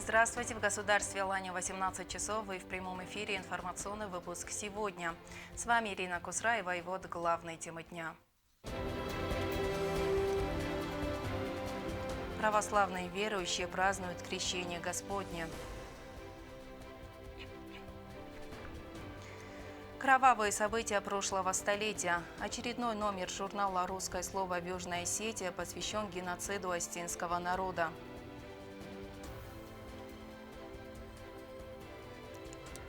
Здравствуйте! В государстве Алания 18 часов и в прямом эфире информационный выпуск сегодня. С вами Ирина Кусраева и вот главные темы дня. Православные верующие празднуют Крещение Господне. Кровавые события прошлого столетия. Очередной номер журнала «Русское слово» в Южной Осетии посвящен геноциду осетинского народа.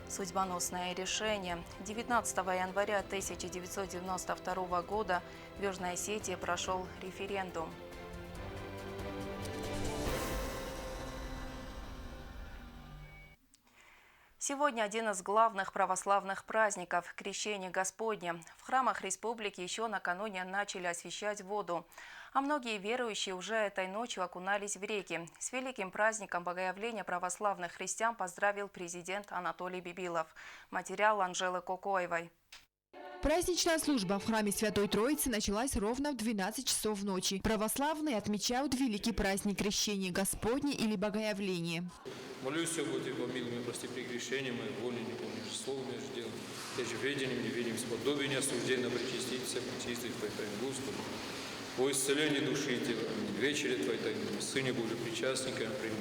Судьбоносное решение. 19 января 1992 года в Южной Осетии прошел референдум. Сегодня один из главных православных праздников – Крещение Господне. В храмах республики еще накануне начали освящать воду. А многие верующие уже этой ночью окунались в реки. С великим праздником Богоявления православных христиан поздравил президент Анатолий Бибилов. Материал Анжелы Кокоевой. Праздничная служба в храме Святой Троицы началась ровно в 12 часов ночи. Православные отмечают великий праздник Крещения Господне или Богоявления. Молюсь, о Господи, помилуй меня, прости прегрешения мои, волю не помнишь, словом между делом. Те же ведением, неведением, сподобие не осужденно причастить всех причистых Твоих тайн, Господи. О исцелении души и тела, вечере Твоей тайны, Сыне Божий, причастника прими.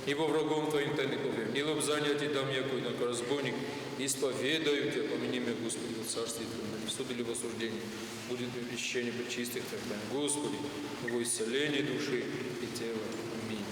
Ни по врагом Твоим тайны повем, ни лобзания Ти дам якой, на разбойник, исповедаю Тебя, помяни меня, Господи, в царстве Твоем, на суд или в осуждении, будет привлечение причистых Твоих тайн, Господи, во исцелении души и тела. Аминь.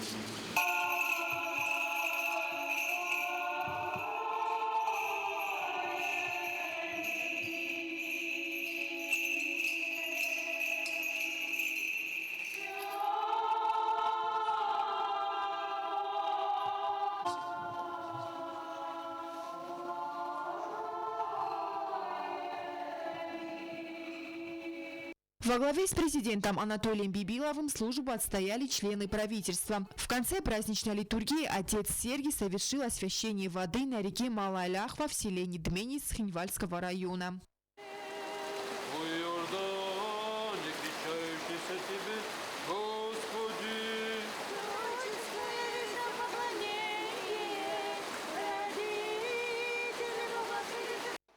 Во главе с президентом Анатолием Бибиловым службу отстояли члены правительства. В конце праздничной литургии отец Сергий совершил освящение воды на реке Малая Ляхва в селе Недменец Хинвальского района.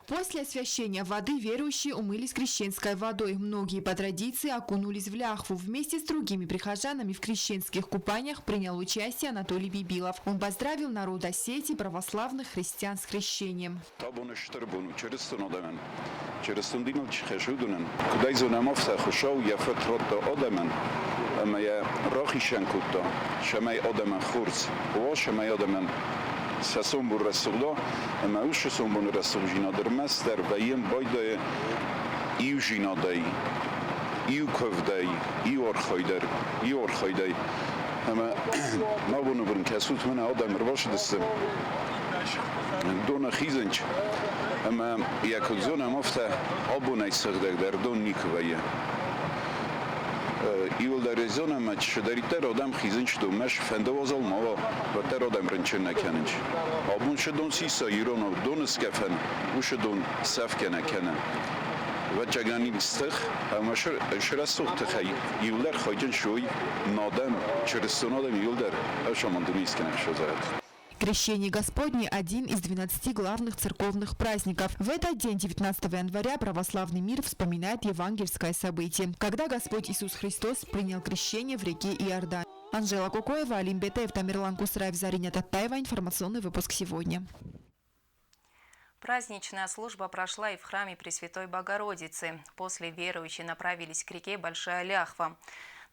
После освящения воды верующие умылись крещенской водой. Многие по традиции окунулись в Ляхву. Вместе с другими прихожанами в крещенских купаниях принял участие Анатолий Бибилов. Он поздравил народ Осетии, православных христиан с крещением. Сасомбур Расуло, Мауши Сомбун Расулжино Дермастер, Ваем Бойде, Иужинодай, Иуковдай, Иорхойдер, Иорхойдай. Мабуну Брун Касут Мана Адам Рвашдес, Дона Хизенч, Якудзона Мофта, Обунай Сагдер, Дон Никвая. Иулдарезона мач даритер адам хизенч домаш фендовозал мало ватер адам ренчен наканич. Абун шдон сиса иронов донс кафен, ушдон сафкена кена. Вачагани стх, амашр шрасух тхай. Иулдар хойден шой надам через сонадам иулдар. Ашамандунискена шозат. Крещение Господне – один из 12 главных церковных праздников. В этот день, 19 января, православный мир вспоминает евангельское событие, когда Господь Иисус Христос принял крещение в реке Иордан. Анжела Кокоева, Алим Бетеев, Тамерлан Кусраев, Зарина Таттаева. Информационный выпуск сегодня. Праздничная служба прошла и в храме Пресвятой Богородицы. После верующие направились к реке Большая Ляхва.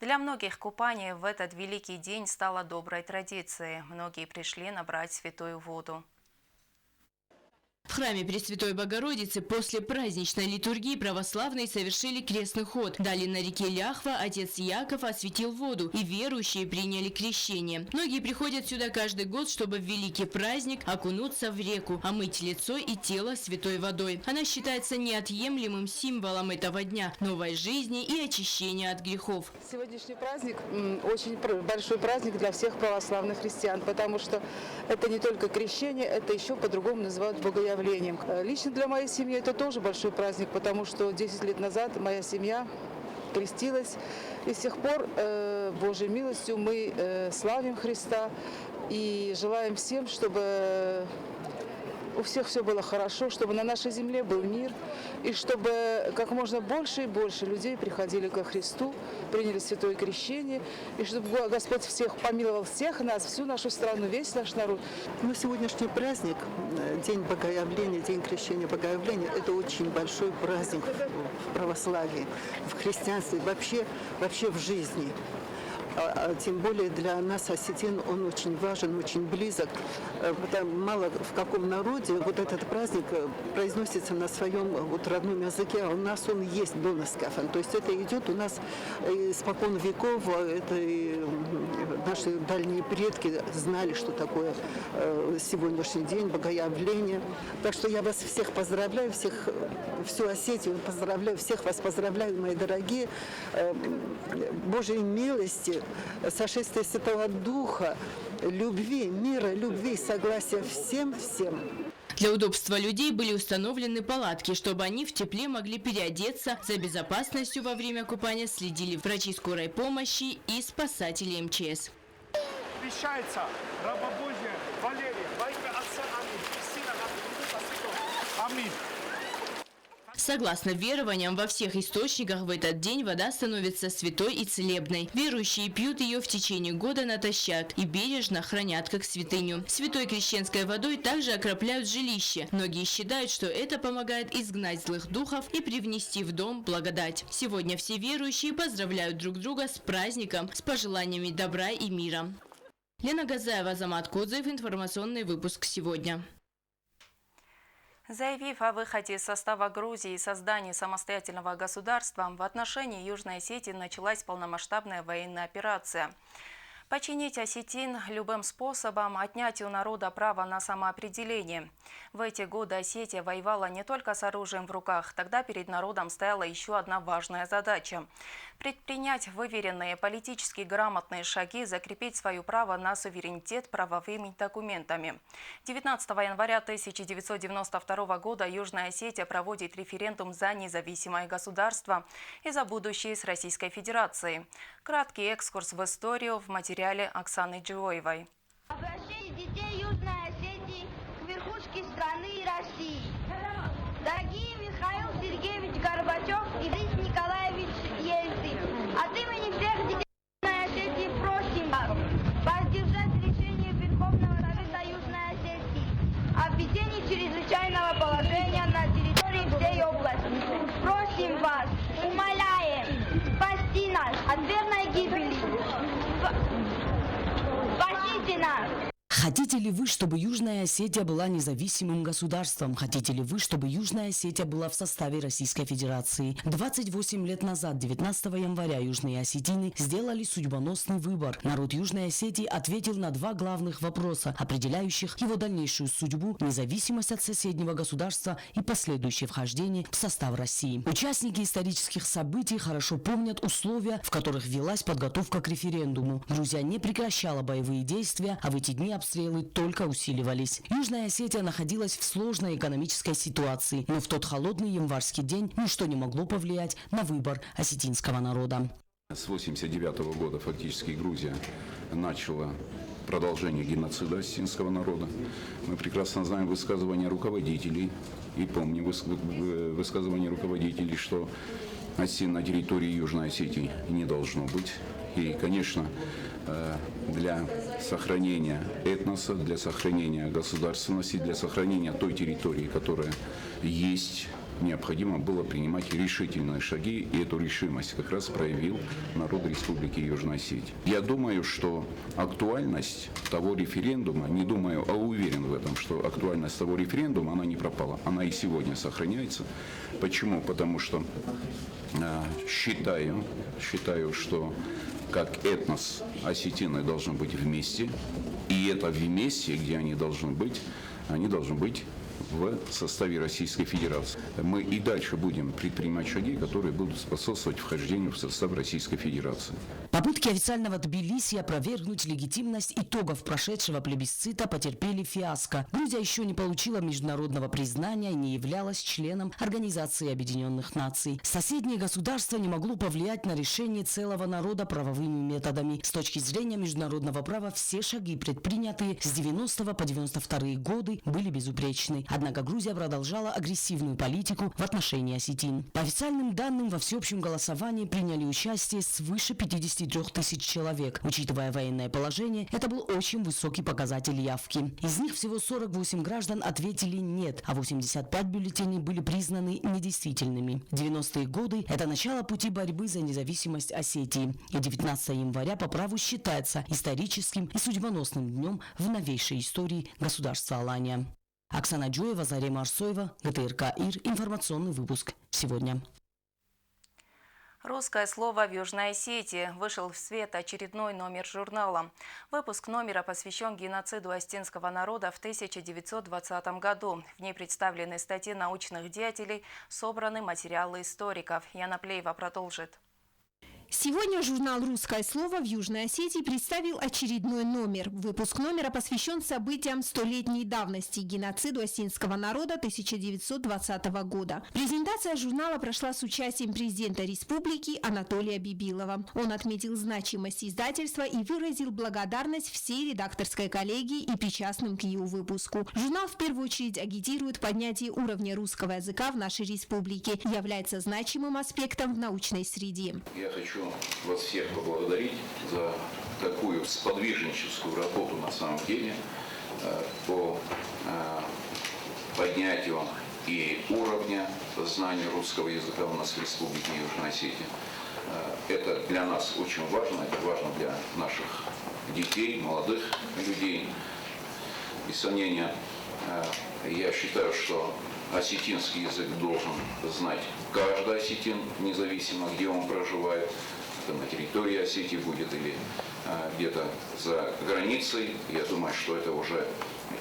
Для многих купание в этот великий день стало доброй традицией. Многие пришли набрать святую воду. В храме Пресвятой Богородицы после праздничной литургии православные совершили крестный ход. Далее на реке Ляхва отец Яков осветил воду, и верующие приняли крещение. Многие приходят сюда каждый год, чтобы в великий праздник окунуться в реку, омыть лицо и тело святой водой. Она считается неотъемлемым символом этого дня, новой жизни и очищения от грехов. Сегодняшний праздник очень большой праздник для всех православных христиан, потому что это не только крещение, это еще по-другому называют Богоявлением. Лично для моей семьи это тоже большой праздник, потому что 10 лет назад моя семья крестилась. И с тех пор Божьей милостью мы славим Христа и желаем всем, чтобы у всех все было хорошо, чтобы на нашей земле был мир, и чтобы как можно больше и больше людей приходили ко Христу, приняли святое крещение, и чтобы Господь всех помиловал, всех нас, всю нашу страну, весь наш народ. Но сегодняшний праздник, День Богоявления, День крещения Богоявления, это очень большой праздник в православии, в христианстве, вообще в жизни. А тем более для нас, осетин, он очень важен, очень близок. Мало в каком народе вот этот праздник произносится на своем вот родном языке, а у нас он есть доноскафан. То есть это идет у нас испокон веков, это наши дальние предки знали, что такое сегодняшний день, Богоявление. Так что я вас всех поздравляю, всю Осетию поздравляю, всех вас поздравляю, мои дорогие. Божьей милости, сошествия Святого Духа, любви, мира, любви, согласия всем. Для удобства людей были установлены палатки, чтобы они в тепле могли переодеться. За безопасностью во время купания следили врачи скорой помощи и спасатели МЧС. Вещается раба Божия Валерия, во имя Отца Аминь, и Сына Аминь. Аминь. Согласно верованиям, во всех источниках в этот день вода становится святой и целебной. Верующие пьют ее в течение года натощак и бережно хранят как святыню. Святой крещенской водой также окропляют жилище. Многие считают, что это помогает изгнать злых духов и привнести в дом благодать. Сегодня все верующие поздравляют друг друга с праздником, с пожеланиями добра и мира. Лена Газаева, Азамат Кодзаев, информационный выпуск сегодня. Заявив о выходе из состава Грузии и создании самостоятельного государства, в отношении Южной Осетии началась полномасштабная военная операция. Починить осетин любым способом, отнять у народа право на самоопределение. В эти годы Осетия воевала не только с оружием в руках, тогда перед народом стояла еще одна важная задача – предпринять выверенные, политически грамотные шаги, закрепить свое право на суверенитет правовыми документами. 19 января 1992 года Южная Осетия проводит референдум за независимое государство и за будущее с Российской Федерацией. Краткий экскурс в историю в материале Оксаны Джиоевой. Обращение детей Южной Осетии к верхушке страны и России. Дорогие Михаил Сергеевич Горбачев и Борис Николаевич Ельцин, от имени всех детей Южной Осетии просим вас поддержать решение Верховного Совета Южной Осетии о введении чрезвычайного положения на территории всей области. Просим вас, умоляем, спасти нас от верной гибели. Спасите нас! Хотите ли вы, чтобы Южная Осетия была независимым государством? Хотите ли вы, чтобы Южная Осетия была в составе Российской Федерации? 28 лет назад, 19 января, южные осетины сделали судьбоносный выбор. Народ Южной Осетии ответил на два главных вопроса, определяющих его дальнейшую судьбу, независимость от соседнего государства и последующее вхождение в состав России. Участники исторических событий хорошо помнят условия, в которых велась подготовка к референдуму. Грузия не прекращала боевые действия, а в эти дни обстрелы только усиливались. Южная Осетия находилась в сложной экономической ситуации, но в тот холодный январский день ничто не могло повлиять на выбор осетинского народа. С 1989 года фактически Грузия начала продолжение геноцида осетинского народа. Мы прекрасно знаем высказывания руководителей и помним высказывания руководителей, что осетин на территории Южной Осетии не должно быть. И, конечно, для сохранения этноса, для сохранения государственности, для сохранения той территории, которая есть, необходимо было принимать решительные шаги, и эту решимость как раз проявил народ Республики Южная Осетия. Я думаю, что актуальность того референдума, не думаю, а уверен в этом, что актуальность того референдума, она не пропала, она и сегодня сохраняется. Почему? Потому что считаю, что как этнос осетины должны быть вместе, и это вместе, где они должны быть в составе Российской Федерации. Мы и дальше будем предпринимать шаги, которые будут способствовать вхождению в состав Российской Федерации. Попытки официального Тбилиси опровергнуть легитимность итогов прошедшего плебисцита потерпели фиаско. Грузия еще не получила международного признания и не являлась членом Организации Объединенных Наций. Соседнее государство не могло повлиять на решение целого народа правовыми методами. С точки зрения международного права все шаги, предпринятые с 90 по 92 годы, были безупречны. Однако Грузия продолжала агрессивную политику в отношении осетин. По официальным данным, во всеобщем голосовании приняли участие свыше 53 тысяч человек. Учитывая военное положение, это был очень высокий показатель явки. Из них всего 48 граждан ответили «нет», а 85 бюллетеней были признаны недействительными. 90-е годы – это начало пути борьбы за независимость Осетии. И 19 января по праву считается историческим и судьбоносным днем в новейшей истории государства Алания. Оксана Джоева, Зарема Арсоева, ГТРК ИР. Информационный выпуск сегодня. Русское слово в Южной Осетии. Вышел в свет очередной номер журнала. Выпуск номера посвящен геноциду осетинского народа в 1920 году. В ней представлены статьи научных деятелей, собраны материалы историков. Яна Плеева продолжит. Сегодня журнал «Русское слово» в Южной Осетии представил очередной номер. Выпуск номера посвящен событиям столетней давности – геноциду осетинского народа 1920 года. Презентация журнала прошла с участием президента республики Анатолия Бибилова. Он отметил значимость издательства и выразил благодарность всей редакторской коллегии и причастным к ее выпуску. Журнал в первую очередь агитирует поднятие уровня русского языка в нашей республике и является значимым аспектом в научной среде. Я хочу вас всех поблагодарить за такую сподвижническую работу на самом деле по поднятию и уровня знания русского языка у нас в Республике Южная Осетия. Это для нас очень важно, это важно для наших детей, молодых людей. Без сомнения, я считаю, что осетинский язык должен знать каждый осетин, независимо где он проживает. Это на территории Осетии будет или где-то за границей. Я думаю, что это уже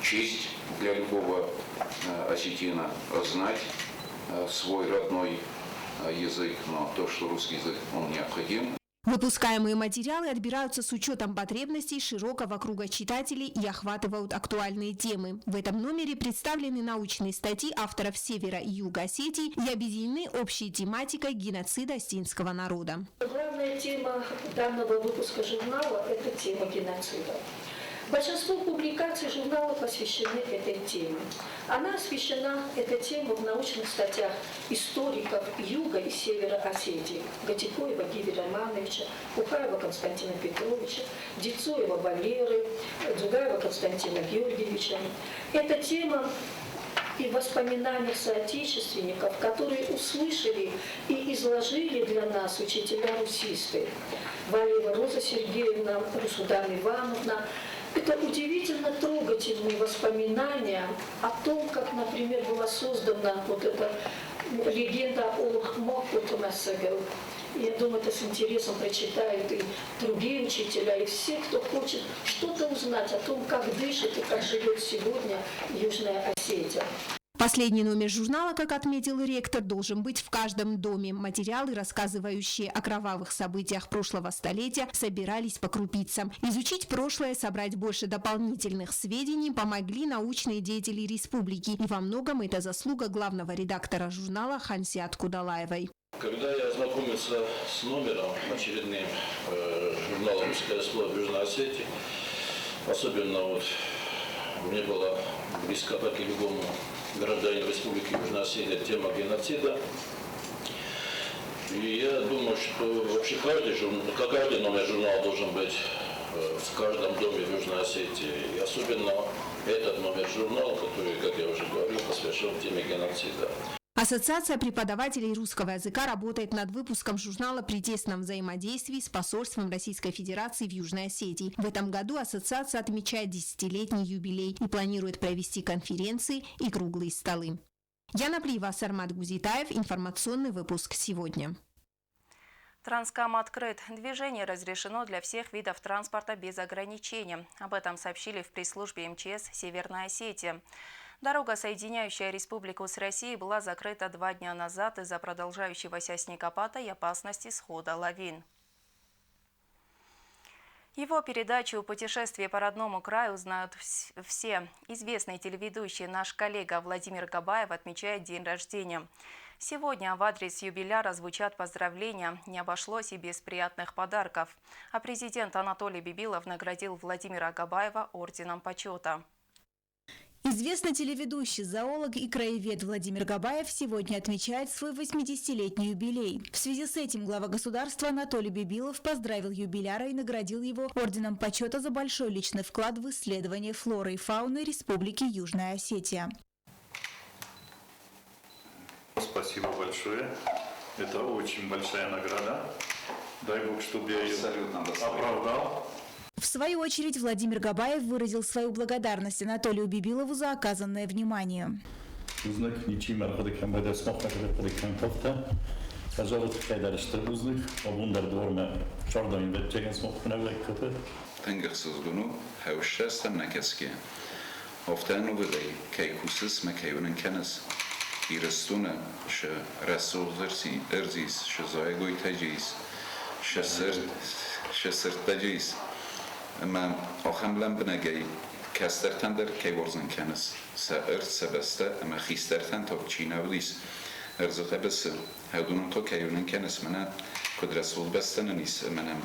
честь для любого осетина знать свой родной язык, но то, что русский язык, он необходим. Выпускаемые материалы отбираются с учетом потребностей широкого круга читателей и охватывают актуальные темы. В этом номере представлены научные статьи авторов Севера и Юга Осетии и объединены общей тематикой геноцида осетинского народа. Главная тема данного выпуска журнала – это тема геноцида. Большинство публикаций журнала посвящены этой теме. Она освещена, эта тема, в научных статьях историков Юга и Севера Осетии: Гатикоева Гиви Романовича, Пухаева Константина Петровича, Дицоева Валеры, Дзугаева Константина Георгиевича. Эта тема и воспоминания соотечественников, которые услышали и изложили для нас учителя-русисты: Валеева Роза Сергеевна, Русудан Ивановна. Это удивительно трогательные воспоминания о том, как, например, была создана вот эта легенда о Мокутумасагел. Я думаю, это с интересом прочитают и другие учителя, и все, кто хочет что-то узнать о том, как дышит и как живет сегодня Южная Осетия. Последний номер журнала, как отметил ректор, должен быть в каждом доме. Материалы, рассказывающие о кровавых событиях прошлого столетия, собирались по крупицам. Изучить прошлое, собрать больше дополнительных сведений помогли научные деятели республики. И во многом это заслуга главного редактора журнала Хансиат Кудалаевой. Когда я ознакомился с номером очередным журнала «Русское слово» в Южной Осетии, особенно мне была близка, как и любому гражданину Республики Южная Осетия, тема геноцида. И я думаю, что вообще каждый номер журнала должен быть в каждом доме в Южной Осетии. И особенно этот номер журнала, который, как я уже говорил, посвящен теме геноцида. Ассоциация преподавателей русского языка работает над выпуском журнала при тесном взаимодействии с посольством Российской Федерации в Южной Осетии. В этом году ассоциация отмечает 10-летний юбилей и планирует провести конференции и круглые столы. Яна Плеева, Сармат Гузитаев. Информационный выпуск сегодня. Транскам открыт. Движение разрешено для всех видов транспорта без ограничений. Об этом сообщили в пресс-службе МЧС Северной Осетии. Дорога, соединяющая республику с Россией, была закрыта 2 дня назад из-за продолжающегося снегопада и опасности схода лавин. Его передачу «Путешествие по родному краю» знают все. Известный телеведущий, наш коллега Владимир Габаев отмечает день рождения. Сегодня в адрес юбиляра звучат поздравления, не обошлось и без приятных подарков. А президент Анатолий Бибилов наградил Владимира Габаева орденом почета. Известный телеведущий, зоолог и краевед Владимир Габаев сегодня отмечает свой 80-летний юбилей. В связи с этим глава государства Анатолий Бибилов поздравил юбиляра и наградил его орденом почета за большой личный вклад в исследование флоры и фауны Республики Южная Осетия. Спасибо большое. Это очень большая награда. Дай Бог, чтобы я ее оправдал. В свою очередь Владимир Габаев выразил свою благодарность Анатолию Бибилову за оказанное внимание. ما آخم لم بنگی کسترتن در کی ورزن کنس سعرت سبسته اما خیسترتن تا چی نودیس ارزخه بس هدونم تو کیونن کنس منه کد رسول بستن نیست منم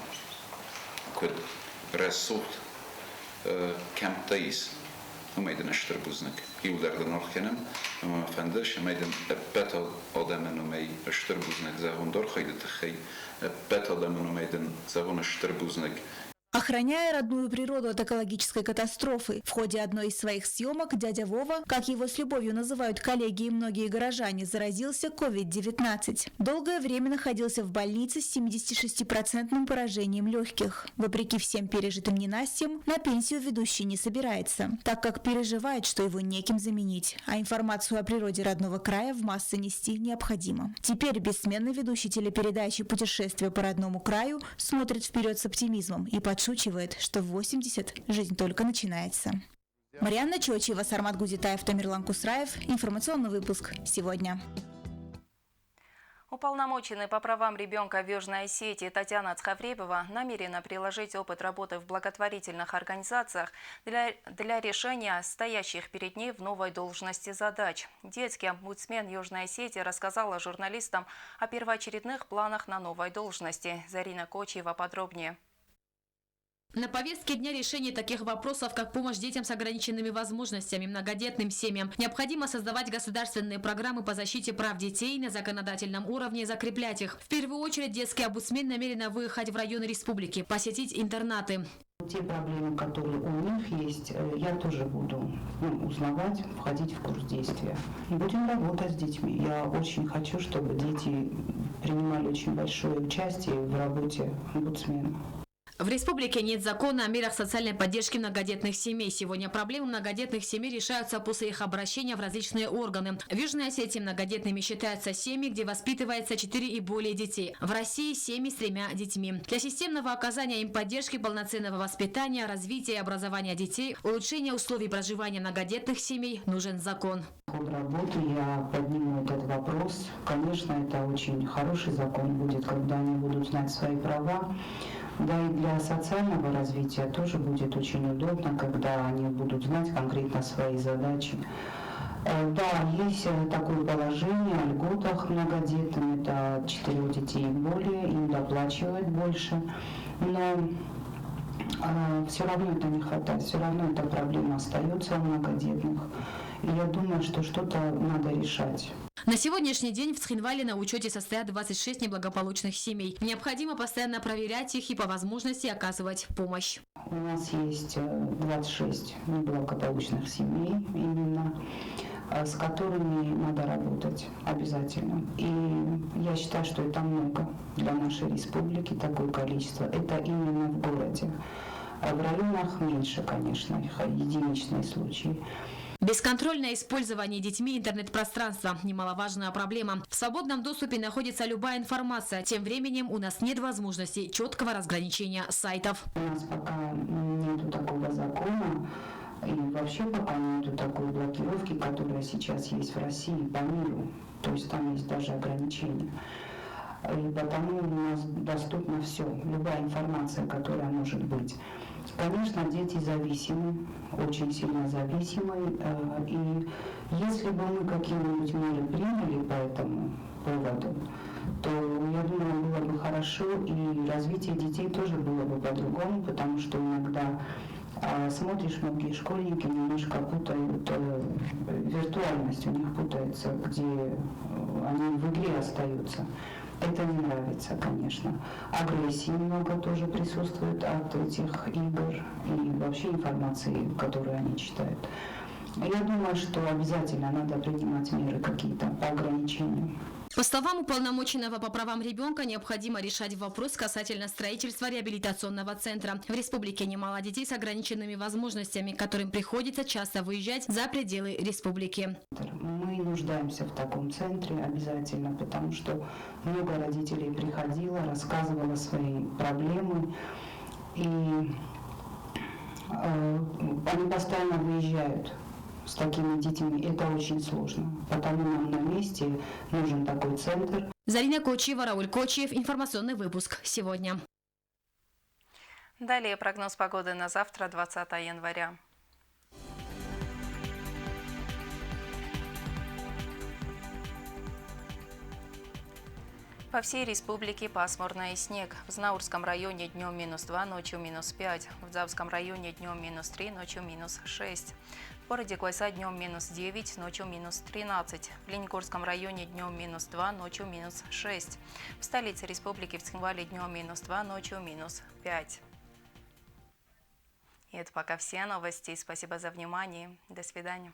کد رسول کم تاییس ومیدن اشتر بوزنک یو دردن آخ کنم اما فندش میدن بت آدم نمی اشتر بوزنک زهون دار خیلی تخی بت آدم نمیدن زهون اشتر بوزنک. Охраняя родную природу от экологической катастрофы, в ходе одной из своих съемок дядя Вова, как его с любовью называют коллеги и многие горожане, заразился COVID-19. Долгое время находился в больнице с 76% поражением легких. Вопреки всем пережитым ненастьям, на пенсию ведущий не собирается, так как переживает, что его некем заменить, а информацию о природе родного края в массы нести необходимо. Теперь бессменный ведущий телепередачи «Путешествие по родному краю» смотрит вперед с оптимизмом и подшучивает, что в 80 жизнь только начинается. Марьяна Чочева, Сармат Гузитаев, Тамерлан Кусраев. Информационный выпуск сегодня. Уполномоченный по правам ребенка в Южной Осетии Татьяна Цхавребова намерена приложить опыт работы в благотворительных организациях для решения стоящих перед ней в новой должности задач. Детский омбудсмен Южной Осетии рассказала журналистам о первоочередных планах на новой должности. Зарина Кочева подробнее. На повестке дня решение таких вопросов, как помощь детям с ограниченными возможностями, многодетным семьям. Необходимо создавать государственные программы по защите прав детей на законодательном уровне и закреплять их. В первую очередь детский омбудсмен намерена выехать в районы республики, посетить интернаты. Те проблемы, которые у них есть, я тоже буду узнавать, входить в курс действия. Будем работать с детьми. Я очень хочу, чтобы дети принимали очень большое участие в работе омбудсмена. В республике нет закона о мерах социальной поддержки многодетных семей. Сегодня проблемы многодетных семей решаются после их обращения в различные органы. В Южной Осетии многодетными считаются семьи, где воспитывается 4 и более детей. В России семьи с 3 детьми. Для системного оказания им поддержки, полноценного воспитания, развития и образования детей, улучшения условий проживания многодетных семей нужен закон. В ходе работы я подниму этот вопрос. Конечно, это очень хороший закон будет, когда они будут знать свои права. Да и для социального развития тоже будет очень удобно, когда они будут знать конкретно свои задачи. Да, есть такое положение о льготах многодетным, это 4 детей и более, им доплачивают больше, но все равно это не хватает, все равно эта проблема остается у многодетных. И я думаю, что что-то надо решать. На сегодняшний день в Цхинвале на учете состоят 26 неблагополучных семей. Необходимо постоянно проверять их и по возможности оказывать помощь. У нас есть 26 неблагополучных семей именно, с которыми надо работать обязательно. И я считаю, что это много для нашей республики, такое количество. Это именно в городе. А в районах меньше, конечно, единичные случаи. Бесконтрольное использование детьми интернет-пространства – немаловажная проблема. В свободном доступе находится любая информация. Тем временем у нас нет возможности четкого разграничения сайтов. У нас пока нет такого закона. И вообще пока нету такой блокировки, которая сейчас есть в России по миру. То есть там есть даже ограничения. И потому у нас доступно все, любая информация, которая может быть. Конечно, дети зависимы, очень сильно зависимы. И если бы мы какие-нибудь меры приняли по этому поводу, то, я думаю, было бы хорошо, и развитие детей тоже было бы по-другому, потому что иногда смотришь, многие школьники немножко путают, виртуальность у них путается, где они в игре остаются. Это не нравится, конечно. Агрессии много тоже присутствует от этих игр и вообще информации, которую они читают. Я думаю, что обязательно надо принимать меры какие-то по ограничению. По словам уполномоченного по правам ребенка, необходимо решать вопрос касательно строительства реабилитационного центра. В республике немало детей с ограниченными возможностями, которым приходится часто выезжать за пределы республики. Мы нуждаемся в таком центре обязательно, потому что много родителей приходило, рассказывало свои проблемы, и они постоянно выезжают с такими детьми. Это очень сложно, потому нам на месте нужен такой центр. Зарина Кочева, Рауль Кочев. Информационный выпуск сегодня. Далее прогноз погоды на завтра, 20 января. По всей республике пасмурно и снег. В Знаурском районе днем -2, ночью -5. В Дзавском районе днем -3, ночью -6. В городе Квайса днем -9, ночью -13. В Лениногорском районе днем -2, ночью -6. В столице республики в Цхинвале днем -2, ночью -5. И это пока все новости. Спасибо за внимание. До свидания.